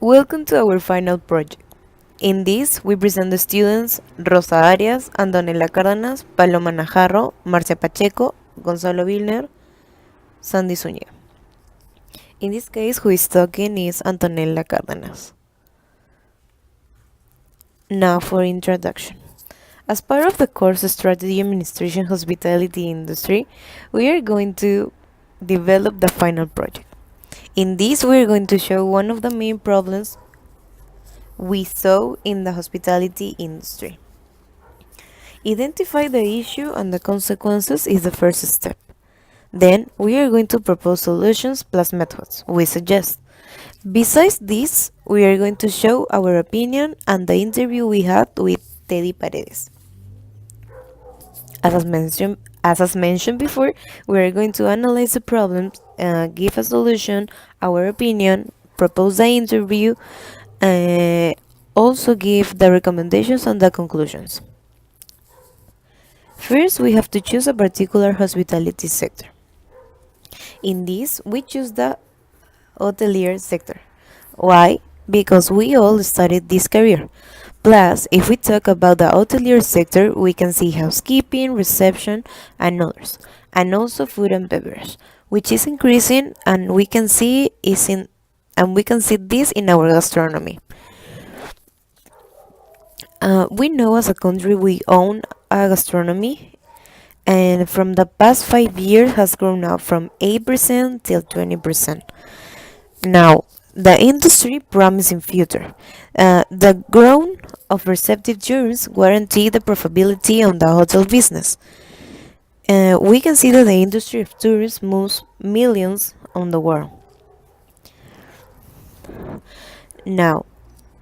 Welcome to our final project. In this, we present the students Rosa Arias, Antonella Cardenas, Paloma Najarro, Marcia Pacheco, Gonzalo Vilner, Sandy Zuñiga. In this case, who is talking is Antonella Cardenas. Now for introduction. As part of the course Strategy Administration Hospitality Industry, we are going to develop the final project. In this, we are going to show one of the main problems we saw in the hospitality industry. Identify the issue and the consequences is the first step. Then, we are going to propose solutions plus methods we suggest. Besides this, we are going to show our opinion and the interview we had with Teddy Paredes. As mentioned before, we are going to analyze the problems, give a solution, our opinion, propose the interview, also give the recommendations and the conclusions. First, we have to choose a particular hospitality sector. In this, we choose the hotelier sector. Why? Because we all studied this career. Plus, if we talk about the hotelier sector, we can see housekeeping, reception, and others, and also food and beverage, which is increasing, and we can see this in our gastronomy. We know as a country we own a gastronomy, and from the past 5 years has grown up from 8% till 20%. Now, the industry promising future. The growth of receptive tourists guarantee the profitability on the hotel business. We can see that the industry of tourism moves millions on the world. Now,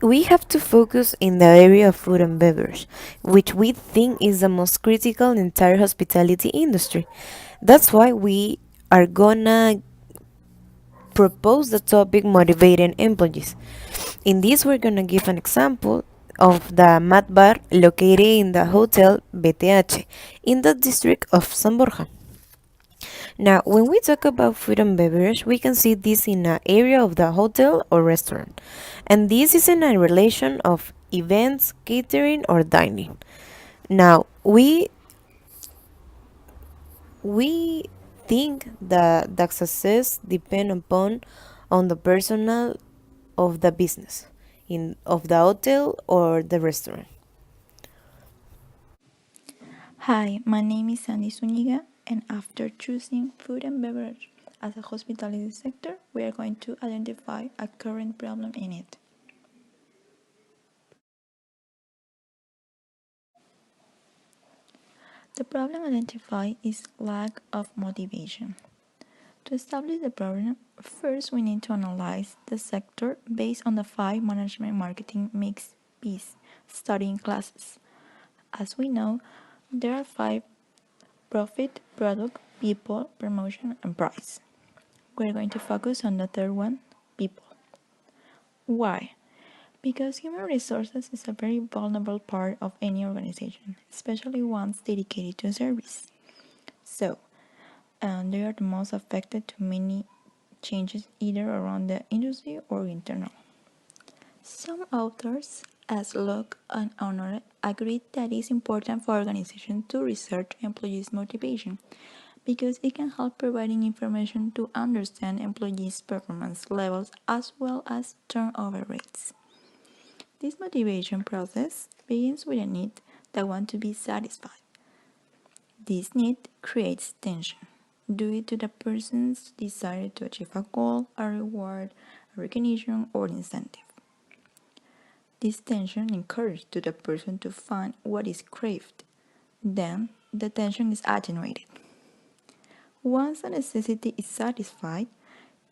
we have to focus in the area of food and beverage, which we think is the most critical in the entire hospitality industry. That's why we are gonna propose the topic motivating employees. In this, we're gonna give an example of the mat bar located in the hotel BTH in the district of San Borja. Now, when we talk about food and beverage, we can see this in an area of the hotel or restaurant, and this is in a relation of events, catering, or dining. Now, we think that the success depend upon on the personnel of the business of the hotel or the restaurant. Hi, my name is Sandy Zuñiga, and after choosing food and beverage as a hospitality sector, we are going to identify a current problem in it. The problem identified is lack of motivation. To establish the problem, first we need to analyze the sector based on the 5 management marketing mix P's studying classes. As we know, there are 5: profit, product, people, promotion, and price. We're going to focus on the third one, people. Why? Because human resources is a very vulnerable part of any organization, especially ones dedicated to service. So, they are the most affected to many changes either around the industry or internal. Some authors, as Locke and Honore, agreed that it is important for organizations to research employees' motivation because it can help providing information to understand employees' performance levels as well as turnover rates. This motivation process begins with a need that wants to be satisfied. This need creates tension due to the person's desire to achieve a goal, a reward, a recognition, or incentive. This tension encourages the person to find what is craved. Then the tension is attenuated. Once a necessity is satisfied,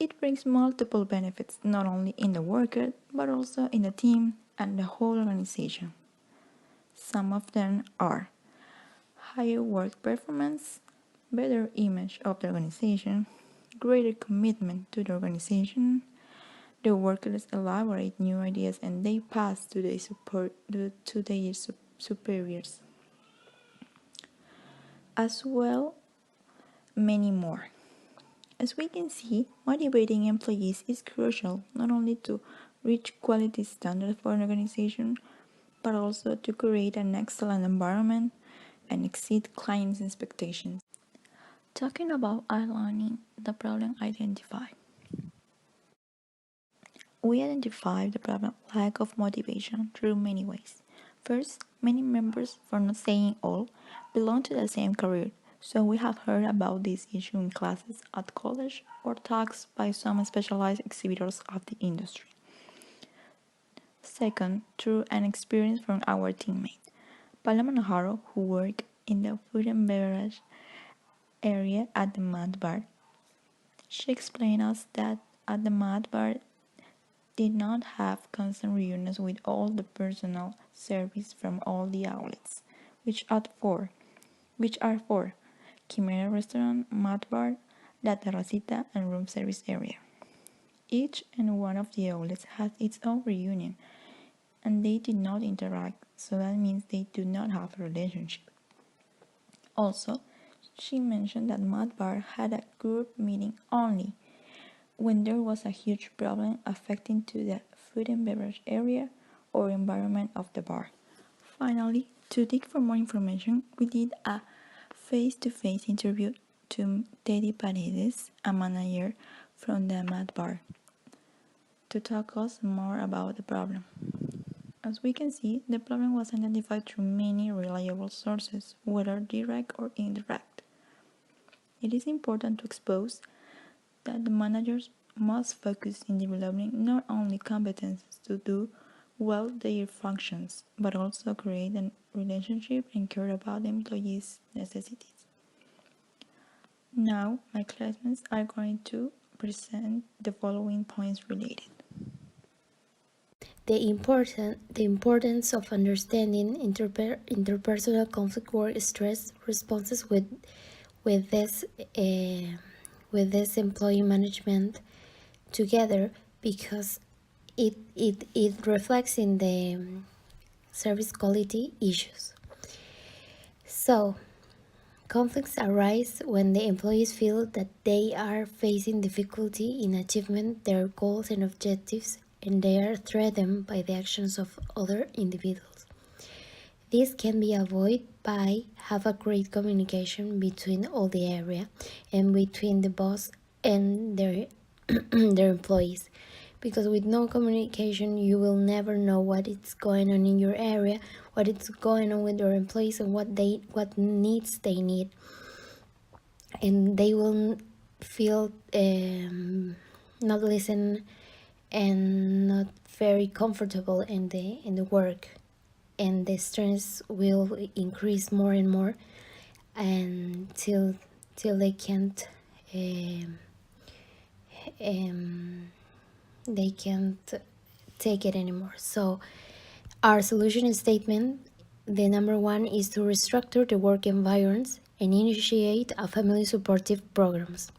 it brings multiple benefits not only in the worker but also in the team and the whole organization. Some of them are higher work performance, better image of the organization, greater commitment to the organization. The workers elaborate new ideas and they pass to their superiors. As well, many more. As we can see, motivating employees is crucial not only to reach quality standards for an organization, but also to create an excellent environment and exceed clients' expectations. Talking about outlining the problem identified. We identify the problem lack of motivation through many ways. First, many members, for not saying all, belong to the same career, so we have heard about this issue in classes at college or talks by some specialized exhibitors of the industry. Second, through an experience from our teammate, Paloma Najarro, who worked in the food and beverage area at the Mad Bar. She explained us that at the Mad Bar did not have constant reunions with all the personnel service from all the outlets, which are four: Chimera Restaurant, Mad Bar, La Terracita, and Room Service Area. Each and one of the outlets has its own reunion, and they did not interact, so that means they do not have a relationship. Also, she mentioned that Mad Bar had a group meeting only when there was a huge problem affecting to the food and beverage area or environment of the bar. Finally, to dig for more information, we did a face-to-face interview to Teddy Paredes, a manager from the Mad Bar, to talk us more about the problem. As we can see, the problem was identified through many reliable sources, whether direct or indirect. It is important to expose that the managers must focus in developing not only competences to do well their functions, but also create a relationship and care about the employees' necessities. Now, my classmates are going to present the following points related. The importance of understanding interpersonal conflict work stress responses with this uh, with this employee management together, because it reflects in the service quality issues. So conflicts arise when the employees feel that they are facing difficulty in achieving their goals and objectives, and they are threatened by the actions of other individuals. This can be avoided by have a great communication between all the area and between the boss and their their employees, because with no communication you will never know what is going on in your area, what is going on with your employees, and what needs they need, and they will feel not listened and not very comfortable in the work, and the stress will increase more and more until till they can't um, um, they can't take it anymore. So our solution statement, the number one, is to restructure the work environments and initiate a family supportive programs.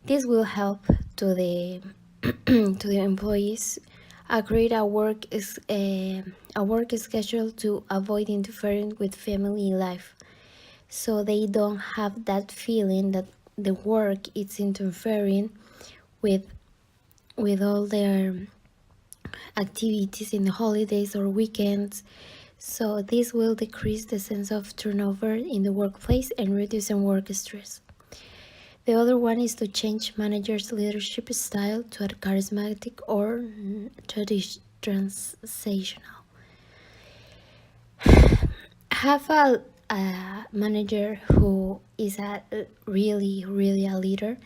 This will help to the to the employees create a work schedule to avoid interfering with family life, so they don't have that feeling that the work is interfering with all their activities in the holidays or weekends. So this will decrease the sense of turnover in the workplace and reduce work stress. The other one is to change managers' leadership style to a charismatic or transactional. Have a manager who is really a leader.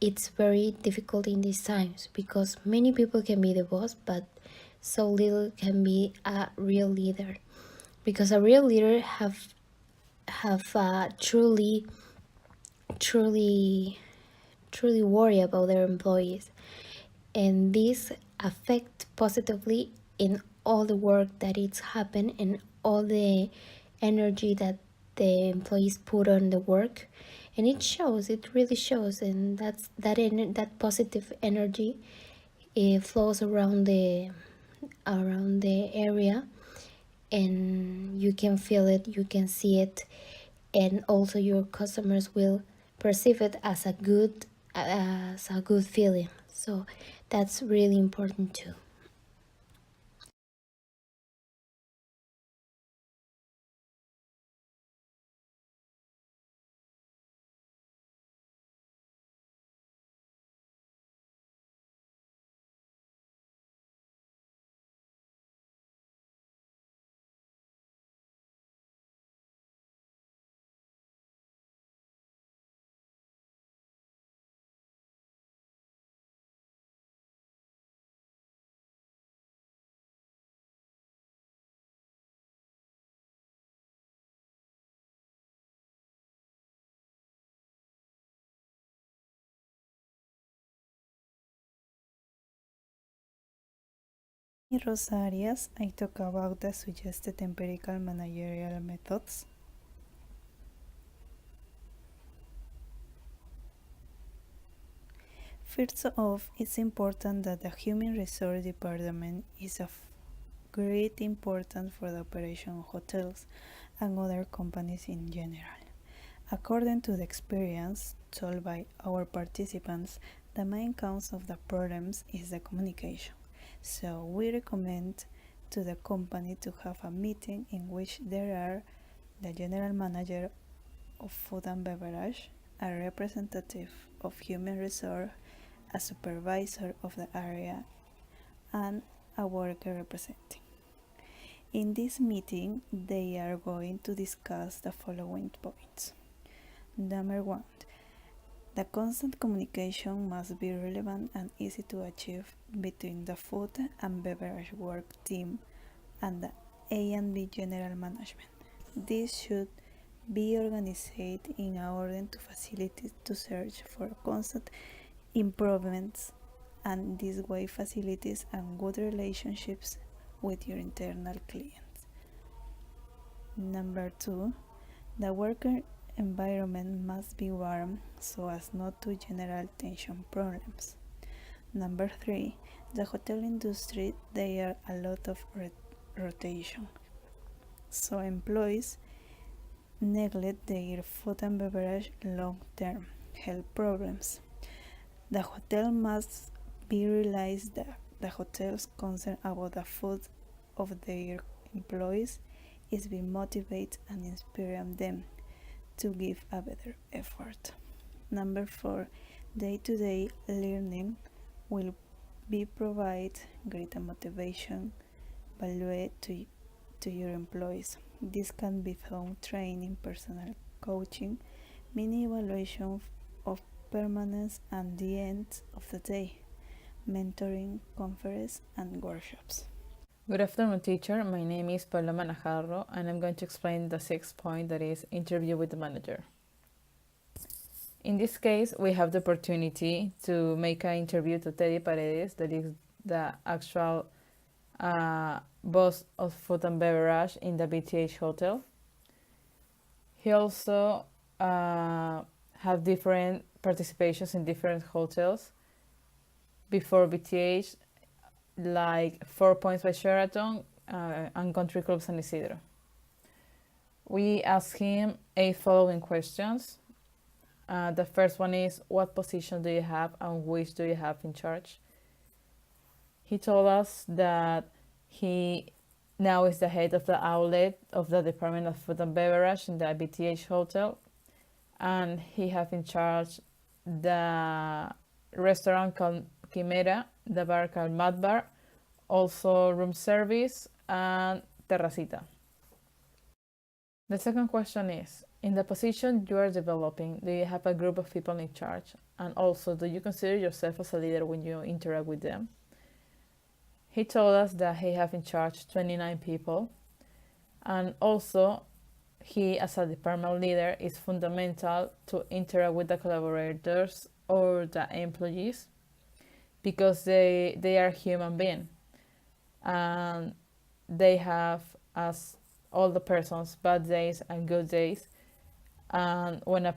It's very difficult in these times because many people can be the boss, but so little can be a real leader. Because a real leader have truly worry about their employees, and this affect positively in all the work that it's happened and all the energy that the employees put on the work, and it really shows, and that positive energy, it flows around the area, and you can feel it, you can see it, and also your customers will perceive it as a good feeling. So that's really important too. In ROSA Arias, I talk about the suggested empirical managerial methods. First off, it's important that the human resource department is of great importance for the operation of hotels and other companies in general. According to the experience told by our participants, the main cause of the problems is the communication. So we recommend to the company to have a meeting in which there are the general manager of food and beverage, a representative of human resource, a supervisor of the area, and a worker representative. In this meeting, they are going to discuss the following points. Number one, the constant communication must be relevant and easy to achieve between the food and beverage work team and the A&B general management. This should be organized in order to facilitate to search for constant improvements and this way facilities and good relationships with your internal clients. Number two, the worker environment must be warm so as not to generate tension problems. Number three, the hotel industry, there are a lot of rotation. So employees neglect their food and beverage long-term health problems. The hotel must be realized that the hotel's concern about the food of their employees is be motivate and inspire them to give a better effort. Number four, day-to-day learning will be provide greater motivation value to your employees. This can be found training, personal coaching, mini evaluation of permanence and the end of the day, mentoring, conference, and workshops. Good afternoon, teacher. My name is Paloma Najarro, and I'm going to explain the sixth point, that is interview with the manager. In this case, we have the opportunity to make an interview to Teddy Paredes, that is the actual boss of food and beverage in the BTH hotel. He also have different participations in different hotels before BTH, like 4 Points by Sheraton and Country Club San Isidro. We asked him 8 following questions. The first one is, what position do you have and which do you have in charge? He told us that he now is the head of the outlet of the Department of Food and Beverage in the BTH hotel, and he have in charge the restaurant called Quimera, the bar called Mad Bar, also room service and terracita. The second question is, in the position you are developing, do you have a group of people in charge? And also, do you consider yourself as a leader when you interact with them? He told us that he have in charge 29 people, and also he, as a department leader, is fundamental to interact with the collaborators or the employees, because they are human beings and they have, as all the persons, bad days and good days. And when an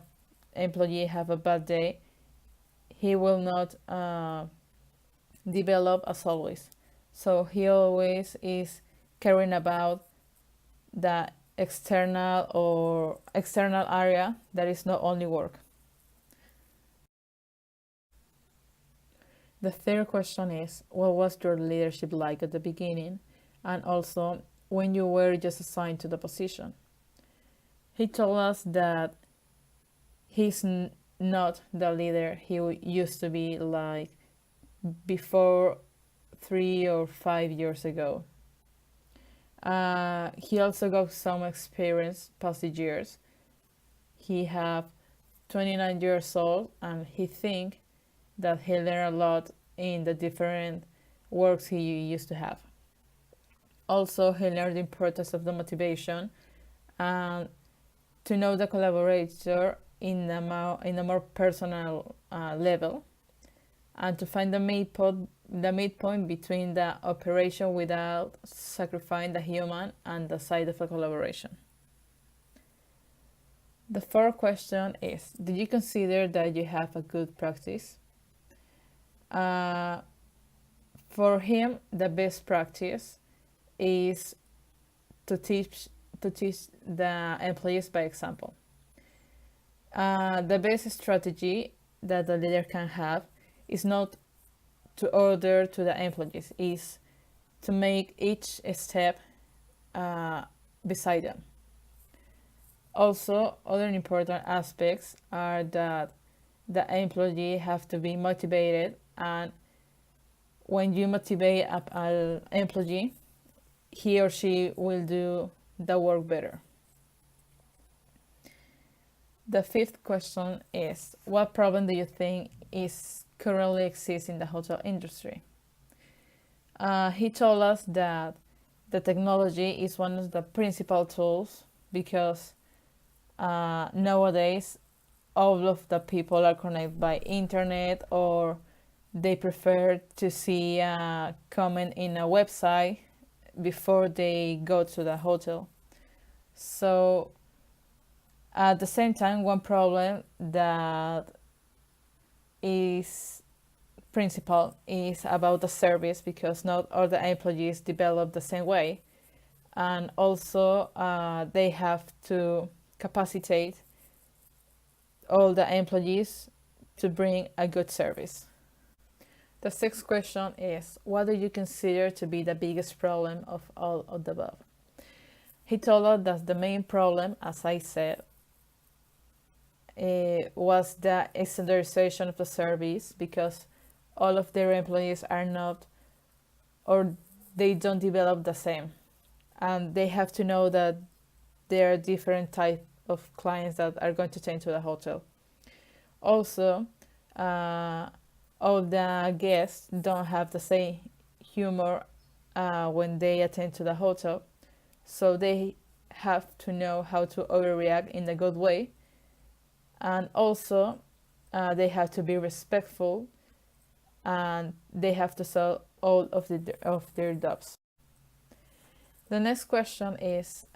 employee have a bad day, he will not develop as always. So he always is caring about the external area that is not only work. The third question is, what was your leadership like at the beginning, and also when you were just assigned to the position? He told us that he's not the leader he used to be like before 3 or 5 years ago. He also got some experience past the years. He have 29 years old, and he think that he learned a lot in the different works he used to have. Also, he learned the importance of the motivation and to know the collaborator in a more personal level, and to find the the midpoint between the operation without sacrificing the human and the side of a collaboration. The fourth question is, do you consider that you have a good practice? For him, the best practice is to teach the employees by example. The best strategy that the leader can have is not to order to the employees, is to make each step beside them. Also, other important aspects are that the employee have to be motivated, and when you motivate an employee, he or she will do the work better. The fifth question is, what problem do you think is currently exists in the hotel industry? He told us that the technology is one of the principal tools because nowadays all of the people are connected by internet, or they prefer to see a comment in a website before they go to the hotel. So at the same time, one problem that is principal is about the service, because not all the employees develop the same way, and also they have to capacitate all the employees to bring a good service. The sixth question is, what do you consider to be the biggest problem of all of the above? He told us that the main problem, as I said, was the standardization of the service, because all of their employees are not, or they don't develop the same, and they have to know that there are different type of clients that are going to attend to the hotel. Also, all the guests don't have the same humor when they attend to the hotel, so they have to know how to overreact in a good way, and also they have to be respectful, and they have to solve all of their doubts. The next question is,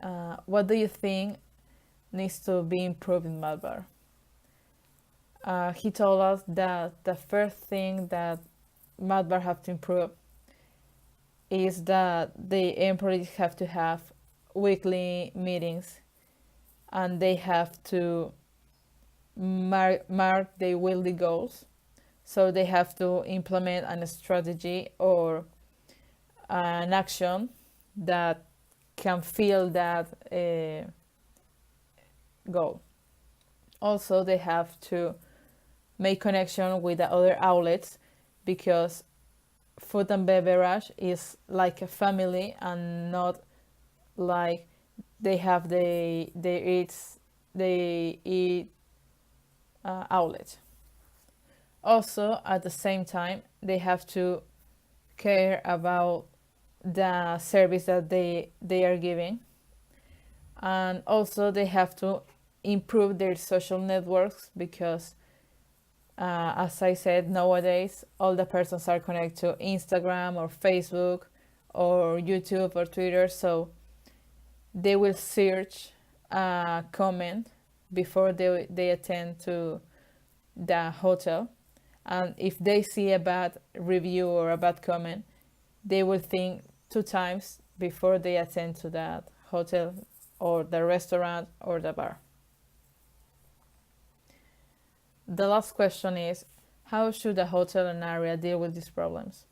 what do you think needs to be improved in Malbar? He told us that the first thing that Malbar have to improve is that the employees have to have weekly meetings, and they have to mark their weekly goals. So they have to implement a strategy or an action that can fill that goal. Also, they have to make connection with the other outlets, because food and beverage is like a family, and not like they have they eat outlet. Also, at the same time, they have to care about the service that they are giving, and also they have to improve their social networks, because as I said, nowadays all the persons are connected to Instagram or Facebook or YouTube or Twitter, so they will search a comment before they attend to the hotel, and if they see a bad review or a bad comment, they will think 2 times before they attend to that hotel or the restaurant or the bar. The last question is, how should the hotel and area deal with these problems?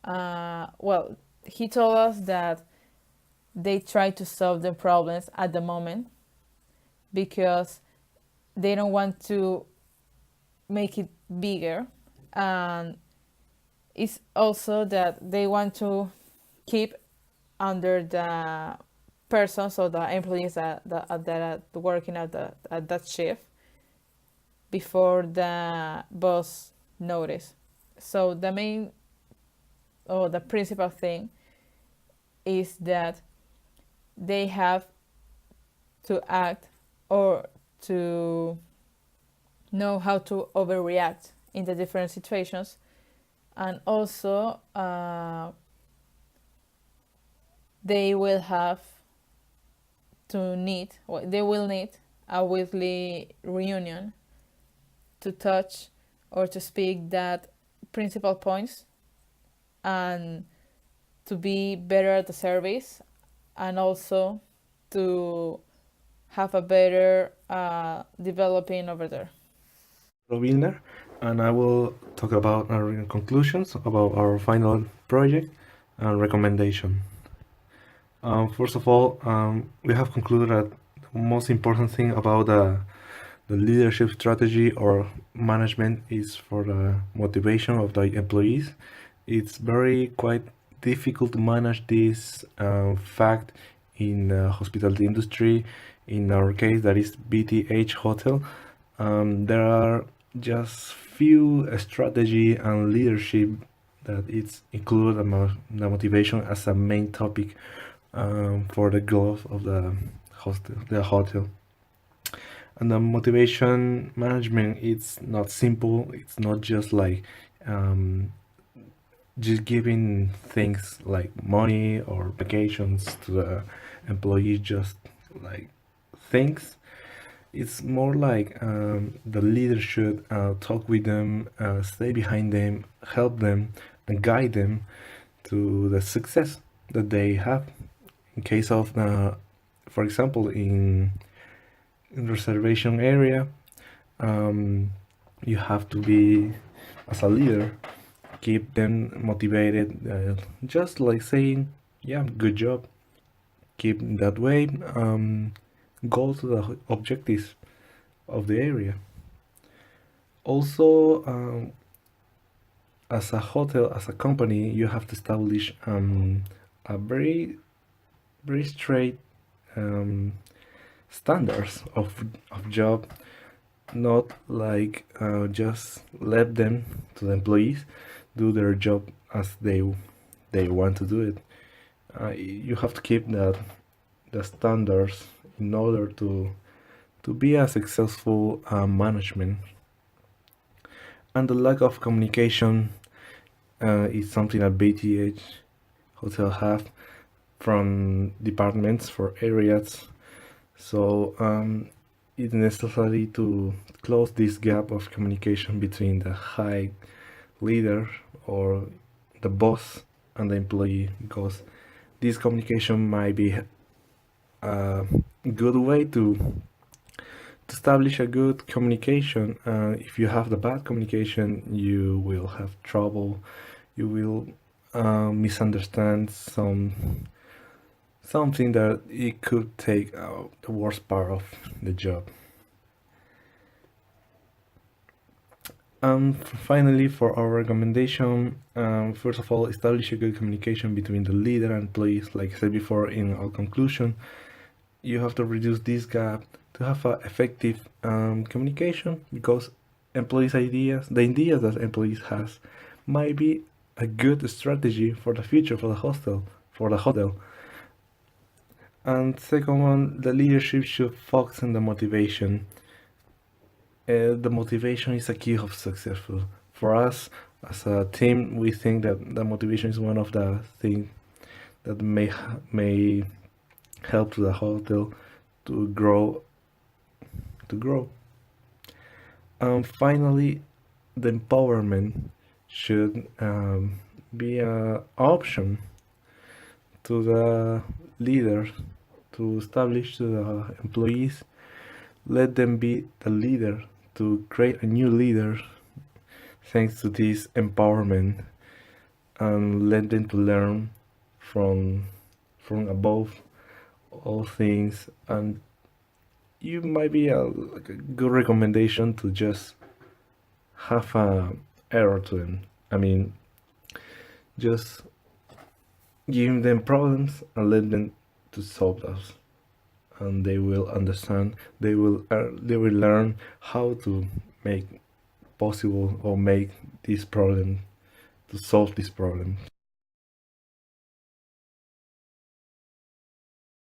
Well, he told us that they try to solve the problems at the moment, because they don't want to make it bigger, and it's also that they want to keep under the persons or the employees that are working at that shift before the boss notice. So the main or the principal thing is that they have to act or to know how to overreact in the different situations, and also they will have they will need a weekly reunion to touch or to speak that principal points and to be better at the service, and also to have a better developing over there. Vilner, and I will talk about our conclusions about our final project and recommendation. First of all, we have concluded that the most important thing about the leadership strategy or management is for the motivation of the employees. It's very quite difficult to manage this fact in the hospitality industry. In our case, that is BTH Hotel. There are just few strategy and leadership that it's included the motivation as a main topic for the growth of the hotel. And the motivation management, it's not simple. It's not just like just giving things like money or vacations to the employees, just like things. It's more like the leader should talk with them, stay behind them, help them, and guide them to the success that they have. In case of for example, in reservation area, you have to be, as a leader, keep them motivated, just like saying, yeah, good job, keep that way, go to the objectives of the area. Also, as a hotel, as a company, you have to establish a very straight standards of job, not like just let them to the employees do their job as they want to do it. You have to keep the standards in order to be a successful management. And the lack of communication is something that BTH Hotel have from departments for areas. So it's necessary to close this gap of communication between the high leader or the boss and the employee, because this communication might be a good way to establish a good communication. If you have the bad communication, you will have trouble. You will misunderstand something that it could take out the worst part of the job. Finally, for our recommendation, first of all, establish a good communication between the leader and employees. Like I said before in our conclusion, you have to reduce this gap to have an effective communication, because employees' ideas, the ideas that employees has, might be a good strategy for the future for the hotel. And second one, the leadership should focus on the motivation. The motivation is a key of successful. For us as a team, we think that the motivation is one of the things that may help to the hotel to grow. Finally, the empowerment should be an option to the leader to establish to the employees. Let them be the leader to create a new leader thanks to this empowerment, and let them to learn from above all things. And you might be like a good recommendation to just have a error to them. I mean, just give them problems and let them to solve those, and they will understand. They will learn how to make possible or make this problem, to solve this problem.